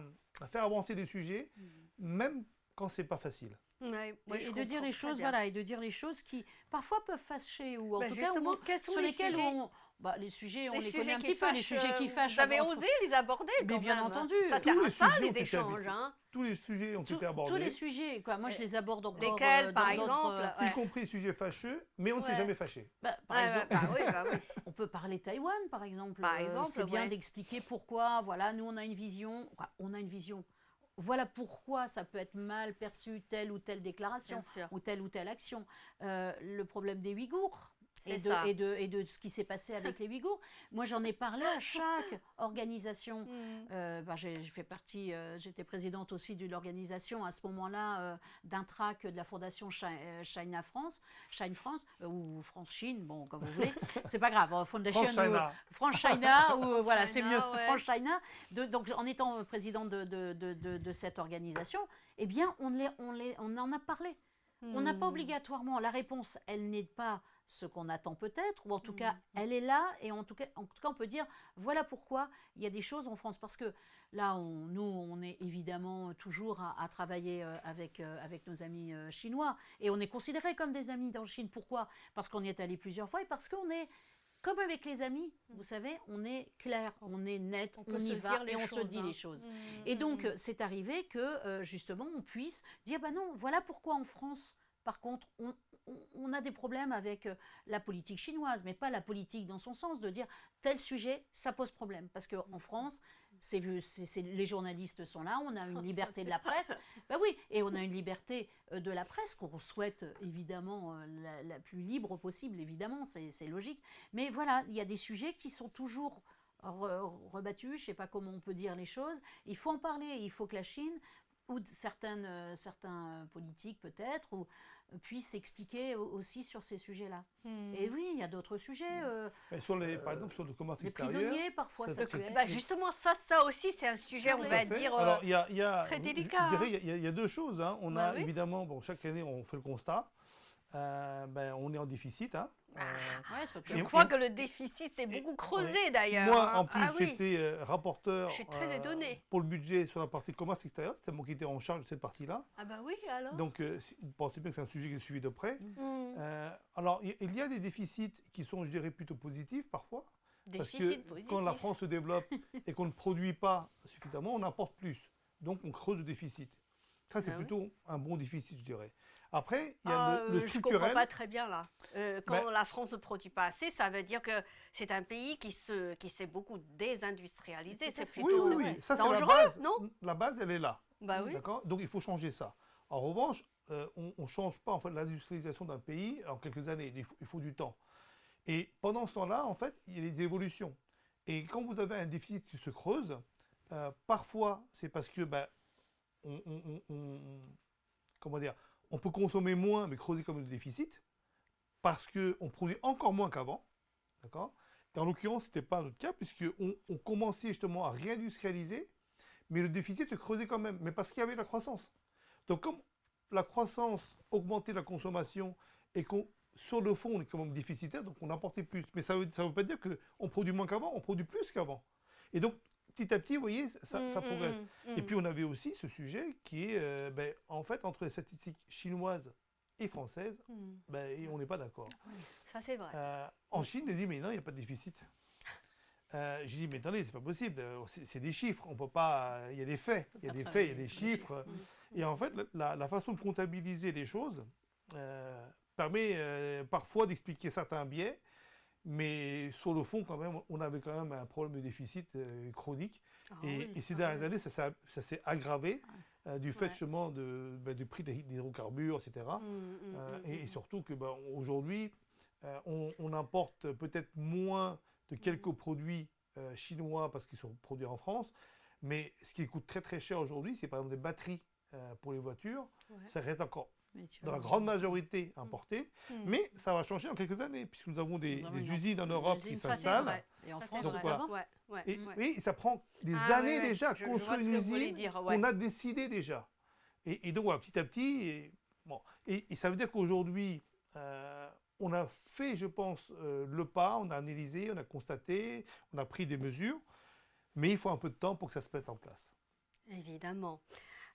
faire avancer des sujets, même quand c'est pas facile. Ouais, ouais, je Et de dire comprends les très choses, bien. voilà, et de dire les choses qui parfois peuvent fâcher ou en Bah, tout cas justement, quels sont sur les lesquels sujets les sujets, on Les les connaît sujets un qui petit peu, les fâchent, sujets qui fâchent. vous avez entre- osé les aborder Mais quand bien même. entendu. Ça Tous sert les à ça, sujets ont les été échanges. abordés. Hein. Tous les sujets ont été Tous abordés, les sujets, quoi. Moi, je les aborde encore Lesquels, par dans d'autres, exemple y ouais. compris les sujets fâcheux, mais on ne s'est Ouais. jamais fâché. par Ouais, exemple, bah oui, bah oui. on peut parler Taïwan, par exemple. Par exemple, C'est bien ouais. d'expliquer pourquoi. Voilà, nous, on a une vision. Quoi, on a une vision. Voilà pourquoi ça peut être mal perçu telle ou telle déclaration Bien sûr. ou telle action. Le problème des Ouïghours. C'est ça. Et de ce qui s'est passé avec les Ouïghours. Moi, j'en ai parlé à chaque organisation. J'ai fait partie, j'étais présidente aussi de l'organisation à ce moment-là d'Intrac de la fondation China France, ou France-Chine, bon, comme vous voulez. C'est pas grave, Foundation France-China. ou France-China, ou voilà, c'est China, mieux, ouais. France-China. Donc, en étant présidente de cette organisation, eh bien, on en a parlé. On n'a pas obligatoirement, la réponse, elle n'est pas ce qu'on attend peut-être, ou en tout cas, elle est là, et en tout cas, on peut dire, voilà pourquoi il y a des choses en France. Parce que là, nous, on est évidemment toujours à travailler avec nos amis chinois, et on est considérés comme des amis dans Chine. Pourquoi? Parce qu'on y est allé plusieurs fois, et parce qu'on est, comme avec les amis, vous savez, on est clair, on est net, on y va, et on se dit les choses. Et donc, c'est arrivé que, justement, on puisse dire, bah non, voilà pourquoi en France, par contre, on a des problèmes avec la politique chinoise, mais pas la politique dans son sens, de dire tel sujet, ça pose problème. Parce qu'en France, les journalistes sont là, on a une liberté de la presse. Ben oui, et on a une liberté de la presse qu'on souhaite évidemment la plus libre possible, évidemment, c'est logique. Mais voilà, il y a des sujets qui sont toujours rebattus, je ne sais pas comment on peut dire les choses. Il faut en parler, il faut que la Chine ou certains politiques peut-être, puissent s'expliquer aussi sur ces sujets-là. Et oui, il y a d'autres sujets. Par exemple, sur le commerce Les extérieur. prisonniers, parfois, ça peut être. Bah justement, ça aussi, c'est un sujet, on Tout va à dire, Alors, il y a, très je délicat. dirais, il y a deux choses. Hein. On Bah a oui. évidemment, bon, chaque année, on fait le constat. On est en déficit. Hein. Ouais, c'est Je Et- crois et- que le déficit s'est beaucoup et- creusé d'ailleurs. Moi, hein. en plus, Ah oui. j'étais rapporteur Je suis très étonnée. pour le budget sur la partie commerce extérieur. C'était moi qui étais en charge de cette partie-là. Ah bah oui, alors. Donc, vous pensez bien que c'est un sujet qui est suivi de près. Mm. Alors, il y a des déficits qui sont, je dirais, plutôt positifs parfois. Parce Déficit que positif. quand la France se développe et qu'on ne produit pas suffisamment, on importe plus. Donc, on creuse le déficit. Ça, c'est Ah oui. plutôt un bon déficit, je dirais. Après, il y Ah, a le je structurel. comprends pas très bien là. Quand Ben- la France ne produit pas assez, ça veut dire que c'est un pays qui s'est beaucoup désindustrialisé. Tout à C'est fait. Oui, plutôt oui, vrai. oui. Ça, c'est la dangereux, base. non? La base, elle est là. Bah oui. D'accord. Donc, il faut changer ça. En revanche, on ne change pas en fait, l'industrialisation d'un pays en quelques années. Il faut du temps. Et pendant ce temps-là, en fait, il y a des évolutions. Et quand vous avez un déficit qui se creuse, parfois, c'est parce que comment dire, on peut consommer moins, mais creuser comme le déficit, parce qu'on produit encore moins qu'avant. D'accord. Et en l'occurrence, ce n'était pas notre cas, puisqu'on commençait justement à réindustrialiser, mais le déficit se creusait quand même, mais parce qu'il y avait la croissance. Donc, comme la croissance augmentait la consommation et qu'on, sur le fond, on est quand même déficitaire, donc on importait plus. Mais ça veut pas dire qu'on produit moins qu'avant, on produit plus qu'avant. Et donc, petit à petit, vous voyez, ça progresse. Et puis, on avait aussi ce sujet qui est, en fait, entre les statistiques chinoises et françaises, et on n'est pas d'accord. Ça c'est vrai. En Chine, ils disent, mais non, il n'y a pas de déficit. J'ai dit, mais attendez, c'est pas possible, c'est des chiffres, on peut pas, il y a des faits, il y a des faits, il y a des chiffres. Et en fait, la façon de comptabiliser les choses permet parfois d'expliquer certains biais, mais sur le fond, quand même, on avait quand même un problème de déficit chronique. Ah Et oui, ces ah dernières oui. années, ça s'est aggravé du fait Ouais. justement du prix des hydrocarbures, etc. Et surtout que aujourd'hui, on importe peut-être moins de quelques produits chinois parce qu'ils sont produits en France, mais ce qui coûte très très cher aujourd'hui, c'est par exemple des batteries pour les voitures. Ouais. Ça reste encore Mais tu dans la vois, grande majorité importé, mais ça va changer dans quelques années, puisque nous avons des Nous avons une usines en une Europe usine, qui ça, c'est s'installent. vrai. Et en Ça, France, c'est Donc, vrai. voilà. Ouais, ouais, Et ouais. oui, ça prend des Ah, années ouais, déjà à je vois construire ce une que vous voulez usine dire, ouais. qu'on a décidé déjà. Et donc voilà, petit à petit, et ça veut dire qu'aujourd'hui, on a fait, je pense, le pas, on a analysé, on a constaté, on a pris des mesures, mais il faut un peu de temps pour que ça se mette en place. Évidemment.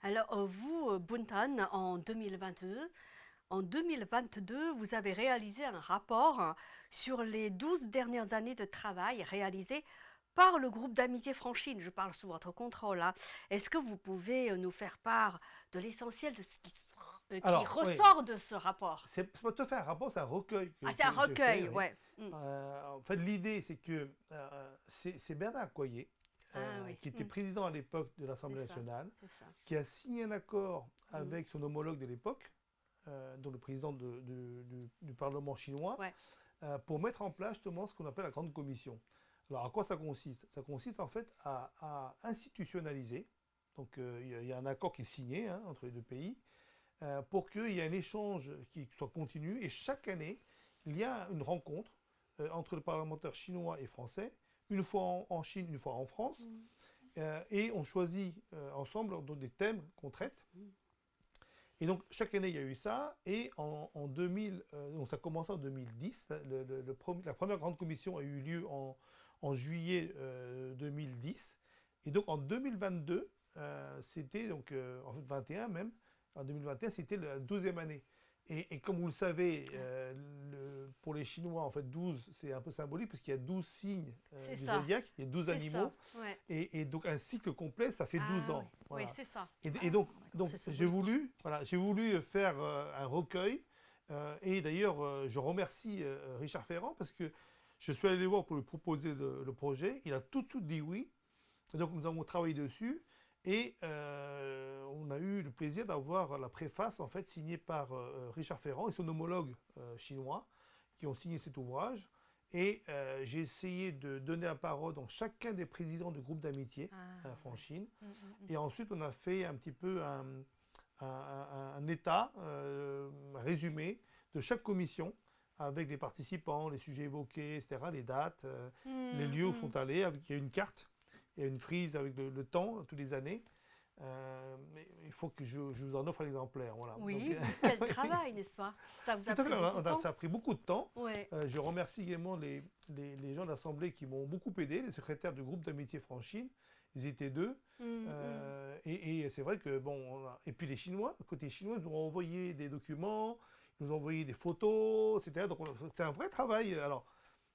Alors, vous, Buntan, en 2022, vous avez réalisé un rapport sur les 12 dernières années de travail réalisées par le groupe d'amitié Franchine. Je parle sous votre contrôle, hein. Est-ce que vous pouvez nous faire part de l'essentiel de ce qui Alors, oui, ressort de ce rapport? c'est pas tout à fait un rapport, c'est un recueil Ah, c'est un que j'ai fait, recueil, oui. ouais. En fait, l'idée, c'est que c'est Bernard Accoyer, Ah oui, qui était président à l'époque de l'Assemblée c'est ça, nationale, c'est ça. qui a signé un accord avec son homologue de l'époque, donc le président du Parlement chinois, Ouais. pour mettre en place justement ce qu'on appelle la Grande Commission. Alors, à quoi ça consiste? Ça consiste en fait à institutionnaliser. Donc, il y a un accord qui est signé, hein, entre les deux pays, pour qu'il y ait un échange qui soit continu. Et chaque année, il y a une rencontre entre les parlementaires chinois et français, une fois en Chine, une fois en France. Et on choisit ensemble donc, des thèmes qu'on traite. Et donc, chaque année, il y a eu ça. Et en 2000, donc ça a commencé en 2010. La première grande commission a eu lieu en juillet 2010. Et donc, en 2022, c'était donc, en fait 21 même, en 2021, c'était la 12e année. Et comme vous le savez, pour les Chinois, en fait, 12, c'est un peu symbolique, parce qu'il y a 12 signes C'est du ça. zodiaque, il y a 12 C'est animaux. ça, ouais. Et donc, un cycle complet, ça fait 12 Ah ans. oui, Voilà. oui, c'est ça. Et donc c'est j'ai symbolique. voulu faire un recueil. Et d'ailleurs, je remercie Richard Ferrand, parce que je suis allé le voir pour lui proposer le projet. Il a tout de suite dit oui. Et donc, nous avons travaillé dessus. Et on a eu le plaisir d'avoir la préface en fait signée par Richard Ferrand et son homologue chinois qui ont signé cet ouvrage. Et j'ai essayé de donner la parole dans chacun des présidents du groupe d'amitié France-Chine. Et ensuite, on a fait un petit peu un état, un résumé de chaque commission avec les participants, les sujets évoqués, etc., les dates, les lieux où sont allés. Il y a une carte. Il y a une frise avec le temps, toutes les années. Mais il faut que je vous en offre un exemplaire. Voilà. Oui, Donc, quel travail, n'est-ce pas? Ça vous a tout à pris fait, beaucoup de temps? ça a pris beaucoup de temps. Ouais. Je remercie également les gens de l'Assemblée qui m'ont beaucoup aidé, les secrétaires du groupe d'amitié France-Chine. Ils étaient deux. Et c'est vrai que, bon, et puis les Chinois, côté chinois, ils nous ont envoyé des documents, ils nous ont envoyé des photos, etc. Donc c'est un vrai travail. Alors,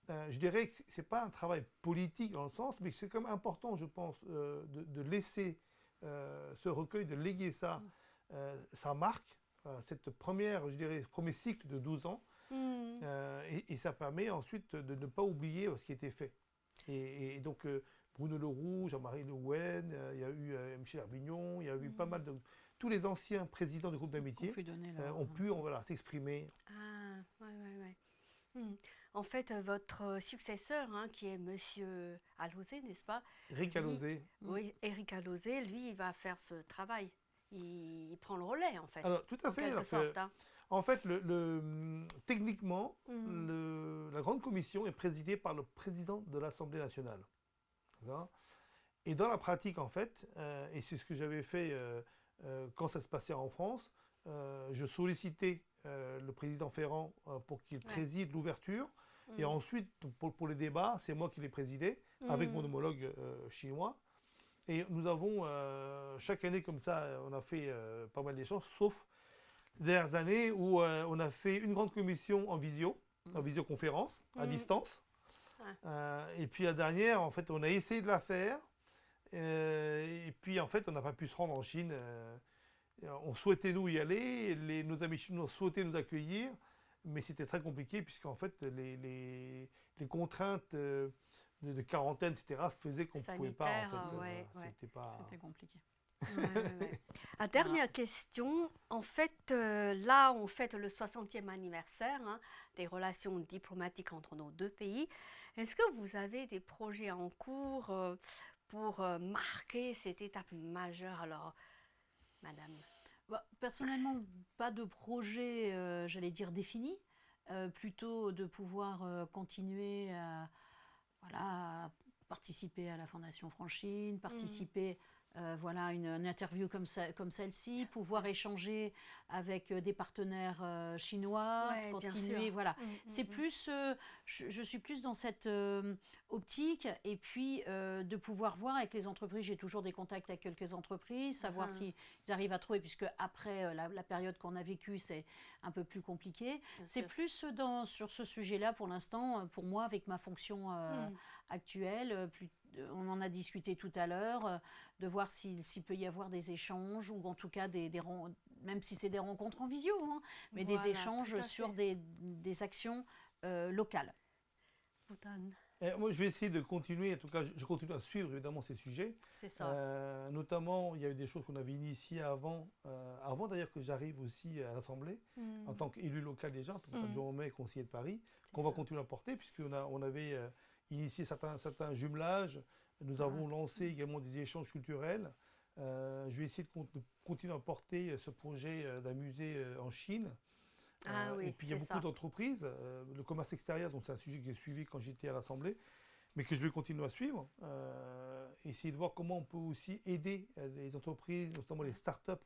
je dirais que ce n'est pas un travail politique dans le sens, mais c'est quand même important, je pense, de laisser ce recueil, de léguer ça, ça marque cette première, je dirais, premier cycle de 12 ans, et ça permet ensuite de ne pas oublier ce qui a été fait. Et donc, Bruno Leroux, Jean-Marie Le Guen, il y a eu Michel Herbignon, il y a eu pas mal de... Tous les anciens présidents du groupe d'amitié ont pu voilà, s'exprimer. Ah, ouais. En fait, votre successeur, hein, qui est Monsieur Alauzet, n'est-ce pas? Eric Alauzet. Oui, Éric Alauzet, lui, il va faire ce travail. Il prend le relais, en fait. Alors, tout à en fait. quelque sorte, hein. En fait, techniquement, la Grande Commission est présidée par le président de l'Assemblée nationale. Et dans la pratique, en fait, et c'est ce que j'avais fait quand ça se passait en France, je sollicitais le président Ferrand pour qu'il préside l'ouverture. Et ensuite, pour les débats, c'est moi qui les présidais avec mon homologue chinois. Et nous avons, chaque année comme ça, on a fait pas mal d'échanges, sauf les dernières années où on a fait une grande commission en visioconférence, à distance. Et puis la dernière, en fait, on a essayé de la faire. Et puis, en fait, on n'a pas pu se rendre en Chine. On souhaitait nous y aller, nos amis chinois souhaitaient nous accueillir, mais c'était très compliqué puisqu'en fait les contraintes de quarantaine, etc., faisaient qu'on ne pouvait pas. En fait, C'était compliqué. Dernière question. En fait, là, on fête le 60e anniversaire, hein, des relations diplomatiques entre nos deux pays. Est-ce que vous avez des projets en cours pour marquer cette étape majeure, alors, madame? Personnellement, pas de projet, j'allais dire, défini. Plutôt de pouvoir continuer à participer à la Fondation Franchine, participer voilà, une interview comme celle-ci, pouvoir échanger avec des partenaires chinois, Ouais, bien continuer, sûr. voilà. Mm, C'est mm, plus, je suis plus dans cette optique, et puis de pouvoir voir avec les entreprises, j'ai toujours des contacts avec quelques entreprises, savoir Ah. s'ils arrivent à trouver, puisque après la période qu'on a vécue, c'est un peu plus compliqué. bien C'est sûr. plus sur ce sujet-là pour l'instant, pour moi, avec ma fonction actuelle. On en a discuté tout à l'heure, de voir s'il peut y avoir des échanges, ou en tout cas même si c'est des rencontres en visio, hein, mais Voilà, des échanges tout à sur fait. des actions locales. Bhutan, Moi, je vais essayer de continuer, en tout cas, je continue à suivre évidemment ces sujets. c'est ça. Notamment, il y a eu des choses qu'on avait initiées avant d'ailleurs que j'arrive aussi à l'Assemblée, en tant qu'élu local déjà, en tant qu'adjoint au maire et conseiller de Paris, qu'on va ça. continuer à porter, puisqu'on avait initié certains jumelages. Nous avons lancé également des échanges culturels. Je vais essayer de continuer à porter ce projet d'un musée en Chine. Ah oui, Et puis il y a c'est beaucoup ça. d'entreprises. Le commerce extérieur, donc c'est un sujet que j'ai suivi quand j'étais à l'Assemblée, mais que je vais continuer à suivre. Essayer de voir comment on peut aussi aider les entreprises, notamment les start-up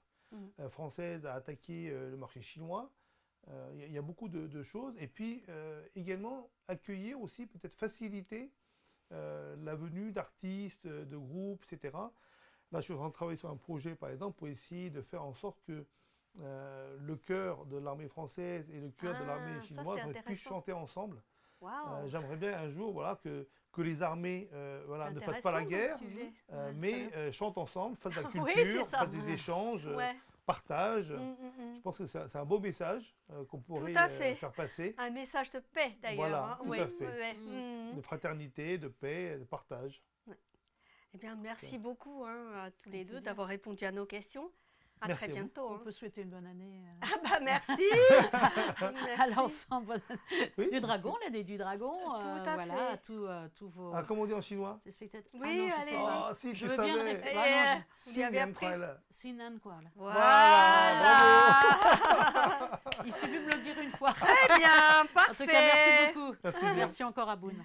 françaises, à attaquer le marché chinois. Il y a beaucoup de choses. Et puis également accueillir aussi, peut-être faciliter la venue d'artistes, de groupes, etc. Là, je suis en train de travailler sur un projet, par exemple, pour essayer de faire en sorte que le chœur de l'armée française et le chœur de l'armée Ah, ça, chinoise c'est puissent intéressant. chanter ensemble. Waouh, J'aimerais bien un jour voilà, que les armées voilà, c'est ne fassent pas la intéressant guerre, comme sujet. Ouais, mais chantent ensemble, fassent de la Oui, culture, c'est ça. fassent des échanges, ouais. partagent. Mm. Je pense que c'est un beau message qu'on pourrait à fait. faire passer, Un message de paix d'ailleurs. Voilà, hein. tout Oui, à fait. ouais. de fraternité, de paix, de partage. Eh bien, merci beaucoup à tous les deux plaisir. d'avoir répondu à nos questions. À Merci très à vous. bientôt. On hein. peut souhaiter une bonne année Ah bah merci. à Merci. l'ensemble Oui. du dragon, l'année du dragon. Tout à voilà, fait. à tous vos Ah, comment on dit en chinois? spectateurs. Oui, ah non, je sais allez-y. pas. Oh, si Je tu veux bien savais. répéter. Et, Bah non, vous lui avez appris. Sinan quoi là. Voilà. Il suffit de me le dire une fois. Très bien, En parfait. tout cas, merci beaucoup. Merci bien. Merci encore à Boone.